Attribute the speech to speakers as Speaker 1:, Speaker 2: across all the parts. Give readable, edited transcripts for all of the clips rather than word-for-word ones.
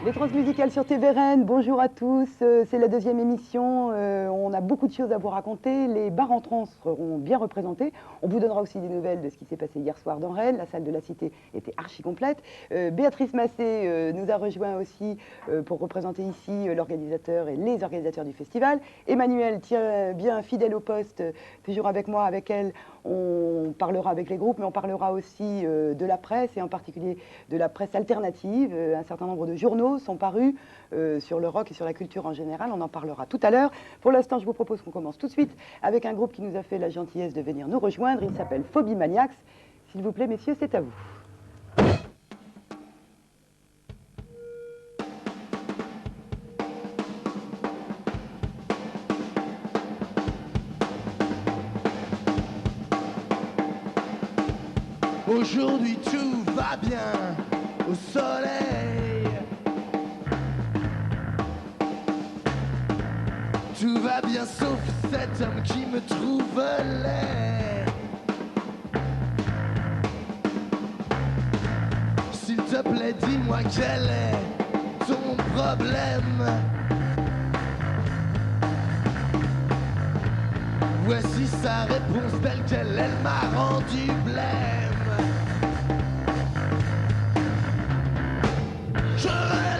Speaker 1: Les Transmusicales sur TVRN, bonjour à tous, c'est la deuxième émission, on a beaucoup de choses à vous raconter, les bars en trans seront bien représentés, on vous donnera aussi des nouvelles de ce qui s'est passé hier soir dans Rennes, la salle de la Cité était archi complète. Béatrice Massé nous a rejoint aussi pour représenter ici l'organisateur et les organisateurs du festival. Emmanuel tient bien fidèle au poste, toujours avec moi, avec elle, on parlera avec les groupes, mais on parlera aussi de la presse, et en particulier de la presse alternative. Un certain nombre de journaux sont parus sur le rock et sur la culture en général. On en parlera tout à l'heure. Pour l'instant, je vous propose qu'on commence tout de suite avec un groupe qui nous a fait la gentillesse de venir nous rejoindre. Il s'appelle Phobie Maniacs. S'il vous plaît, messieurs, c'est à vous.
Speaker 2: Aujourd'hui tout va bien au soleil. Tout va bien sauf cet homme qui me trouve laid. S'il te plaît, dis-moi quel est ton problème. Voici sa réponse telle qu'elle, elle m'a rendu blême. Je hais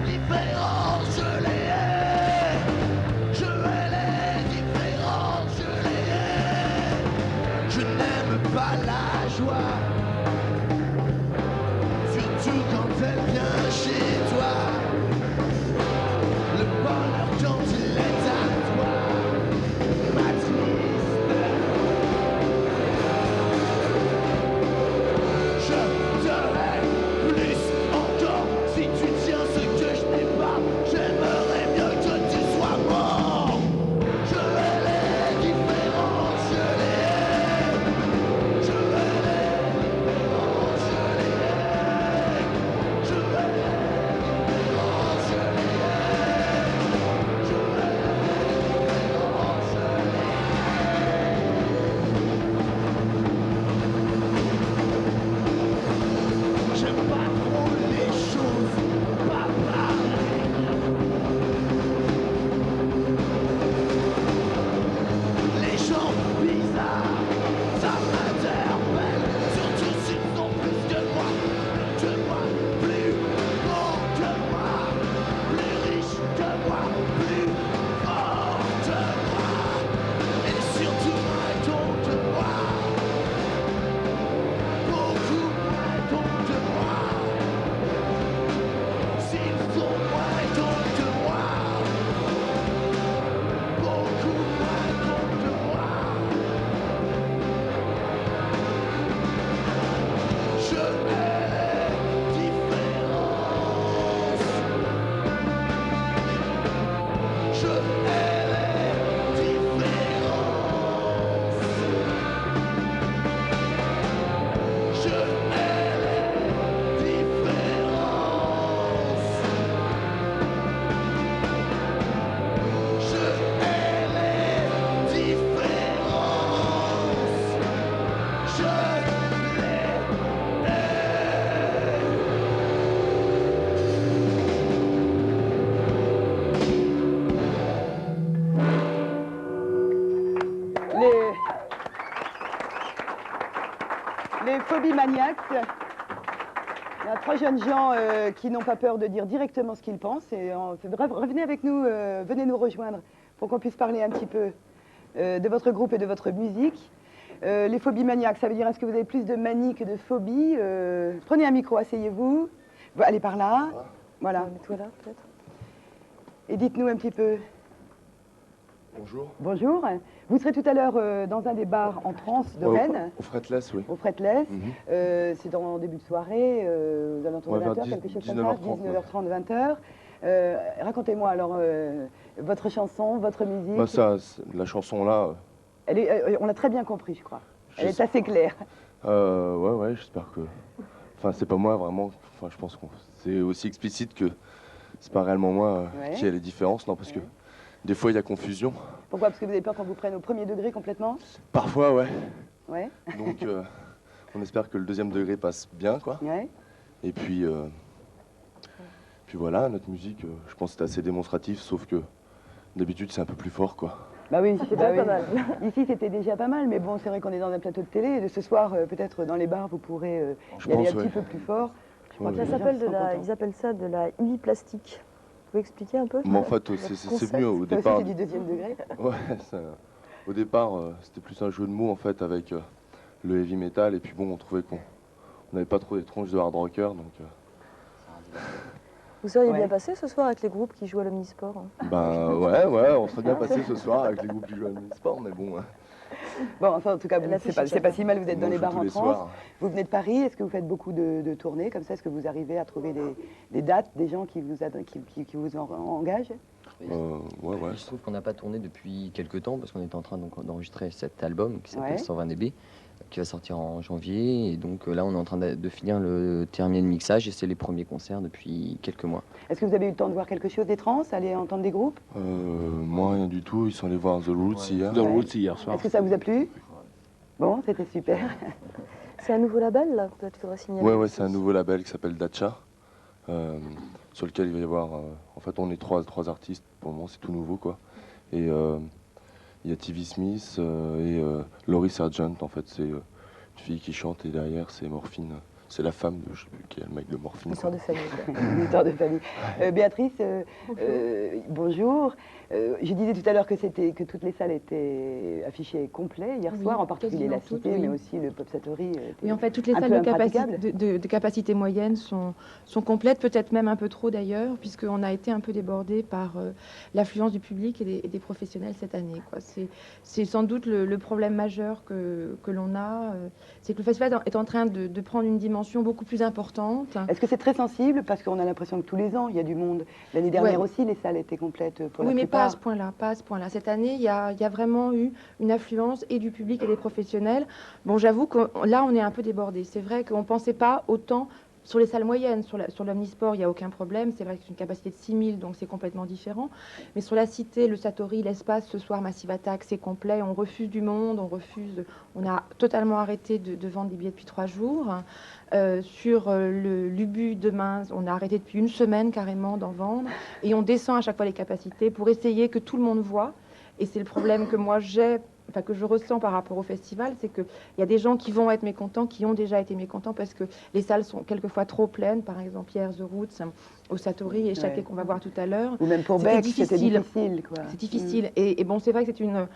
Speaker 2: les différences, je les hais. Je hais les différences, je les hais. Je n'aime pas la joie, surtout quand elle vient chez toi. Le bonheur quand il est à toi m'attriste. Je te hais plus encore si tu tiens ce que je n'ai pas. J'aimerais mieux que tu sois mort. Je hais les différences, je les hais. Je hais les différences, je les hais. Je hais les différences, je les hais. Je hais les différences, je les hais. J'aime pas trop les choses pas pareilles. Les gens bizarres, ça m'interpelle. Surtout s'ils sont plus que moi, plus beau que moi, plus riche que moi, plus fort que moi, et surtout moins con que moi, beaucoup moins con que moi. S'ils sont moins cons que moi, beaucoup moins cons que moi. Je hais les différences. Je hais les différences. Je hais les différences. Je hais les différences. Je les
Speaker 1: Les Phobie Maniacs. Il y a trois jeunes gens qui n'ont pas peur de dire directement ce qu'ils pensent. Et bref, revenez avec nous, venez nous rejoindre pour qu'on puisse parler un petit peu de votre groupe et de votre musique. Les Phobie Maniacs, ça veut dire est-ce que vous avez plus de manie que de phobie? Prenez un micro, asseyez-vous. Allez par là. Voilà, mets-toi là peut-être. Et dites-nous un petit peu.
Speaker 3: Bonjour.
Speaker 1: Bonjour. Vous serez tout à l'heure dans un des bars en trance de Rennes,
Speaker 3: Au Fretless, oui.
Speaker 1: au Fretless.
Speaker 3: Mhm.
Speaker 1: C'est en début de soirée, aux alentours de
Speaker 3: Ouais, vers
Speaker 1: 20h, quelque chose comme ça,
Speaker 3: 19h30,
Speaker 1: 19h30, 20h. Racontez-moi alors votre chanson, votre musique.
Speaker 3: Bah ça, la chanson là,
Speaker 1: On l'a très bien compris, je crois. Elle est
Speaker 3: j'es-
Speaker 1: assez claire.
Speaker 3: ouais, j'espère que. Enfin, c'est pas moi vraiment. Enfin, je pense que c'est aussi explicite que c'est pas réellement moi
Speaker 1: Ouais.
Speaker 3: qui a les différences, non, parce que
Speaker 1: Ouais.
Speaker 3: des fois il y a confusion.
Speaker 1: Pourquoi? Parce que vous avez peur qu'on vous prenne au premier degré complètement?
Speaker 3: Parfois, ouais.
Speaker 1: Ouais.
Speaker 3: Donc, on espère que le deuxième degré passe bien, quoi.
Speaker 1: Ouais.
Speaker 3: Et puis voilà, notre musique, je pense que c'est assez démonstratif, sauf que d'habitude c'est un peu plus fort, quoi.
Speaker 1: Bah oui,
Speaker 4: C'est
Speaker 1: bah
Speaker 4: déjà
Speaker 1: oui.
Speaker 4: pas mal.
Speaker 1: Ici, c'était déjà pas mal, mais bon, c'est vrai qu'on est dans un plateau de télé. Et ce soir, peut-être dans les bars, vous pourrez
Speaker 3: Je
Speaker 1: y aller
Speaker 3: pense,
Speaker 1: un petit
Speaker 3: ouais.
Speaker 1: peu plus fort. Je crois
Speaker 3: Ouais,
Speaker 1: que
Speaker 3: ouais.
Speaker 1: les
Speaker 4: Ça
Speaker 1: gens
Speaker 4: s'appelle
Speaker 1: sont contents.
Speaker 4: ils appellent ça de la plastique. Vous pouvez expliquer un peu?
Speaker 3: Mais en fait,
Speaker 4: Votre
Speaker 3: c'est
Speaker 4: concept.
Speaker 3: venu au
Speaker 1: Ça aussi,
Speaker 3: départ.
Speaker 1: c'est du deuxième degré.
Speaker 3: Ouais, au départ, c'était plus un jeu de mots en fait avec le heavy metal, et puis bon, on trouvait qu'on n'avait pas trop des tronches de hard rocker, donc
Speaker 4: Vous seriez
Speaker 1: Ouais.
Speaker 4: bien passé ce soir avec les groupes qui jouent à l'Omnisport, hein.
Speaker 3: ouais, on serait bien passé ce soir avec les groupes qui jouent à sport, mais bon,
Speaker 1: Bon, enfin, en tout cas,
Speaker 4: L'affiche
Speaker 1: c'est pas si mal, vous êtes
Speaker 3: on
Speaker 1: dans
Speaker 3: en
Speaker 1: les
Speaker 3: joue
Speaker 1: bars
Speaker 3: tous
Speaker 1: en
Speaker 3: les
Speaker 1: trance.
Speaker 3: soirs.
Speaker 1: Vous venez de Paris, est-ce que vous faites beaucoup de tournées comme ça? Est-ce que vous arrivez à trouver des dates, des gens qui qui vous engagent?
Speaker 3: Ouais.
Speaker 5: Il se trouve qu'on n'a pas tourné depuis quelques temps parce qu'on était en train d'enregistrer cet album qui s'appelle
Speaker 1: Ouais.
Speaker 5: 120 dB qui va sortir en janvier, et donc là on est en train de finir terminer le mixage et c'est les premiers concerts depuis quelques mois.
Speaker 1: Est-ce que vous avez eu le temps de voir quelque chose des trans, aller entendre des groupes?
Speaker 3: Moi, rien du tout, ils sont allés voir The Roots hier.
Speaker 6: The Roots hier soir.
Speaker 1: Est-ce que ça vous a plu? Bon, c'était super.
Speaker 4: C'est un nouveau label, là, peut-être qu'il faudrait signaler.
Speaker 3: Ouais,
Speaker 4: aussi.
Speaker 3: c'est un nouveau label qui s'appelle Dacha, sur lequel il va y avoir, en fait on est trois artistes, pour le moment c'est tout nouveau, quoi. Et il y a TV Smith et Laurie Sargent, en fait c'est une fille qui chante, et derrière c'est Morphine, c'est la femme de, je sais plus qui est le mec de Morphine.
Speaker 4: Une sorte de famille, quoi.
Speaker 1: Une histoire de famille. Béatrice, bonjour. Je disais tout à l'heure que toutes les salles étaient affichées complets hier
Speaker 7: Oui,
Speaker 1: soir, en particulier la
Speaker 7: quasiment
Speaker 1: Cité,
Speaker 7: toutes, oui.
Speaker 1: mais aussi le Pop Satori.
Speaker 7: Oui, en fait, toutes les
Speaker 1: un
Speaker 7: salles
Speaker 1: peu
Speaker 7: de
Speaker 1: impraticable.
Speaker 7: de capacité moyenne sont complètes, peut-être même un peu trop d'ailleurs, puisqu'on a été un peu débordé par l'affluence du public et des professionnels cette année, quoi. C'est sans doute le problème majeur que l'on a, c'est que le festival est en train de prendre une dimension beaucoup plus importante.
Speaker 1: Est-ce que c'est très sensible? Parce qu'on a l'impression que tous les ans, il y a du monde. L'année dernière
Speaker 7: Ouais.
Speaker 1: aussi, les salles étaient complètes pour la
Speaker 7: Oui, mais pas
Speaker 1: plupart.
Speaker 7: à ce point-là, pas à ce point-là. Cette année, il y a vraiment eu une affluence et du public et des professionnels. Bon, j'avoue que là, on est un peu débordé. C'est vrai qu'on ne pensait pas autant sur les salles moyennes. Sur l'Omnisport, il n'y a aucun problème. C'est vrai que c'est une capacité de 6000, donc c'est complètement différent. Mais sur la Cité, le Satori, l'espace, ce soir, Massive Attack, c'est complet. On refuse du monde, on a totalement arrêté de vendre des billets depuis 3 jours. Sur l'Ubu demain, on a arrêté depuis une semaine carrément d'en vendre. Et on descend à chaque fois les capacités pour essayer que tout le monde voit. Et c'est le problème que moi que je ressens par rapport au festival, c'est qu'il y a des gens qui vont être mécontents, qui ont déjà été mécontents parce que les salles sont quelquefois trop pleines. Par exemple, hier, The Roots, au Satori, et Chaké
Speaker 1: Ouais.
Speaker 7: qu'on va voir tout à l'heure.
Speaker 1: Ou même pour
Speaker 7: C'était
Speaker 1: Beck, c'était
Speaker 7: difficile.
Speaker 1: difficile, quoi.
Speaker 7: C'est difficile. Et bon, c'est vrai que c'est une...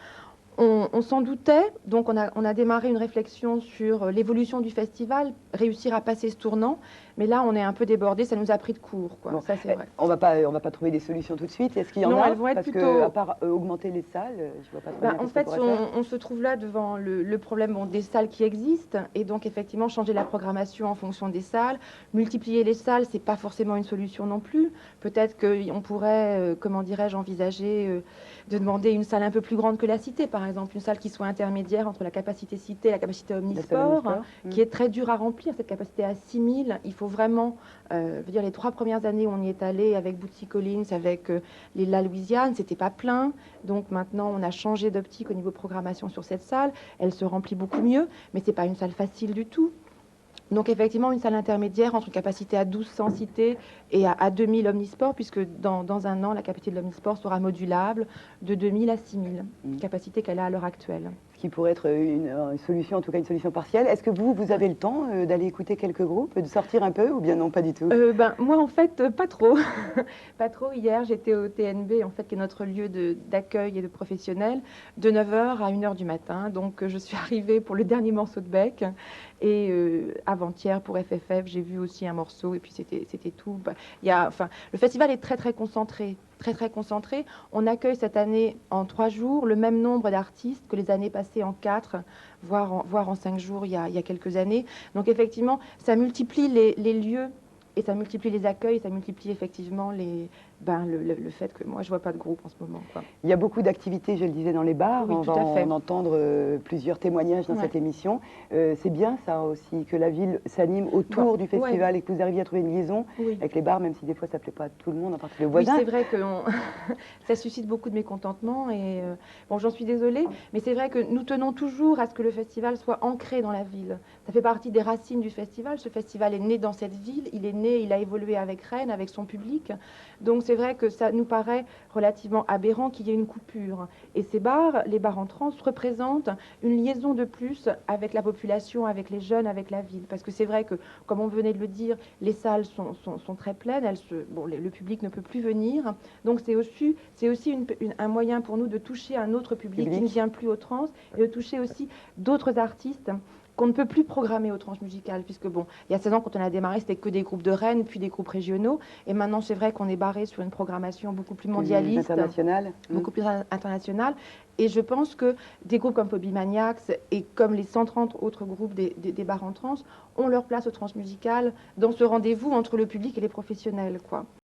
Speaker 7: On s'en doutait, donc on a démarré une réflexion sur l'évolution du festival, réussir à passer ce tournant. Mais là, on est un peu débordé, ça nous a pris de court, quoi.
Speaker 1: Bon,
Speaker 7: Ça, c'est vrai.
Speaker 1: On va pas trouver des solutions tout de suite. Est-ce qu'il y en
Speaker 7: Non,
Speaker 1: a?
Speaker 7: elles vont être
Speaker 1: Parce
Speaker 7: plutôt-
Speaker 1: que, à part augmenter les salles, je vois pas trop bien
Speaker 7: En
Speaker 1: qu'est-ce qu'on
Speaker 7: fait,
Speaker 1: pourrait faire.
Speaker 7: on se trouve là devant le problème des salles qui existent, et donc effectivement changer la programmation en fonction des salles. Multiplier les salles, c'est pas forcément une solution non plus. Peut-être qu'on pourrait, comment dirais-je, envisager de demander une salle un peu plus grande que la Cité, par exemple, une salle qui soit intermédiaire entre la capacité Cité et la capacité
Speaker 1: La salle
Speaker 7: Omnisport,
Speaker 1: Omnisport,
Speaker 7: qui est très dure à remplir. Cette capacité à 6000, il faut vraiment, je veux dire, les 3 premières années où on y est allé avec Bootsy Collins, avec la Louisiane, c'était pas plein. Donc maintenant, on a changé d'optique au niveau programmation sur cette salle. Elle se remplit beaucoup mieux, mais c'est pas une salle facile du tout. Donc effectivement, une salle intermédiaire entre une capacité à 1200 cités et à 2000 omnisports, puisque dans un an, la capacité de l'omnisport sera modulable de 2000 à 6000, capacité qu'elle a à l'heure actuelle.
Speaker 1: Ce qui pourrait être une solution, en tout cas une solution partielle. Est-ce que vous avez le temps d'aller écouter quelques groupes, de sortir un peu, ou bien non, pas du tout?
Speaker 7: Moi, en fait, pas trop. Pas trop. Hier, j'étais au TNB, en fait, qui est notre lieu d'accueil et de professionnels, de 9h à 1h du matin. Donc, je suis arrivée pour le dernier morceau de Beck. Et avant-hier, pour FFF, j'ai vu aussi un morceau, et puis c'était tout. Le festival est très, très concentré. très très concentré. On accueille cette année en 3 jours le même nombre d'artistes que les années passées en 4, voire en 5 jours il y a quelques années. Donc effectivement, ça multiplie les lieux et ça multiplie les accueils, ça multiplie effectivement le fait que moi je vois pas de groupe en ce moment, quoi.
Speaker 1: Il y a beaucoup d'activités, je le disais, dans les bars.
Speaker 7: Oui,
Speaker 1: On
Speaker 7: tout
Speaker 1: va
Speaker 7: à fait.
Speaker 1: en entendre plusieurs témoignages dans
Speaker 7: Ouais.
Speaker 1: cette émission. C'est bien ça aussi, que la ville s'anime autour
Speaker 7: Bon,
Speaker 1: du festival et que vous arriviez à trouver une liaison
Speaker 7: Oui.
Speaker 1: avec les bars, même si des fois ça ne plaît pas à tout le monde, en particulier aux
Speaker 7: Oui,
Speaker 1: voisins.
Speaker 7: c'est vrai que ça suscite beaucoup de mécontentement et bon, j'en suis désolée, mais c'est vrai que nous tenons toujours à ce que le festival soit ancré dans la ville. Ça fait partie des racines du festival. Ce festival est né dans cette ville, il est né, il a évolué avec Rennes, avec son public. Donc c'est vrai que ça nous paraît relativement aberrant qu'il y ait une coupure. Et ces bars, les bars en trans, représentent une liaison de plus avec la population, avec les jeunes, avec la ville. Parce que c'est vrai que, comme on venait de le dire, les salles sont très pleines, le public ne peut plus venir. Donc c'est aussi un moyen pour nous de toucher un autre public qui ne vient plus aux trans et de toucher aussi d'autres artistes qu'on ne peut plus programmer aux transmusicales, puisque bon, il y a 16 ans, quand on a démarré, c'était que des groupes de Rennes, puis des groupes régionaux, et maintenant c'est vrai qu'on est barré sur une programmation beaucoup plus mondialiste,
Speaker 1: International.
Speaker 7: beaucoup plus internationale, et je pense que des groupes comme Bobby Maniacs et comme les 130 autres groupes des bars en trans ont leur place aux transmusicales dans ce rendez-vous entre le public et les professionnels, quoi.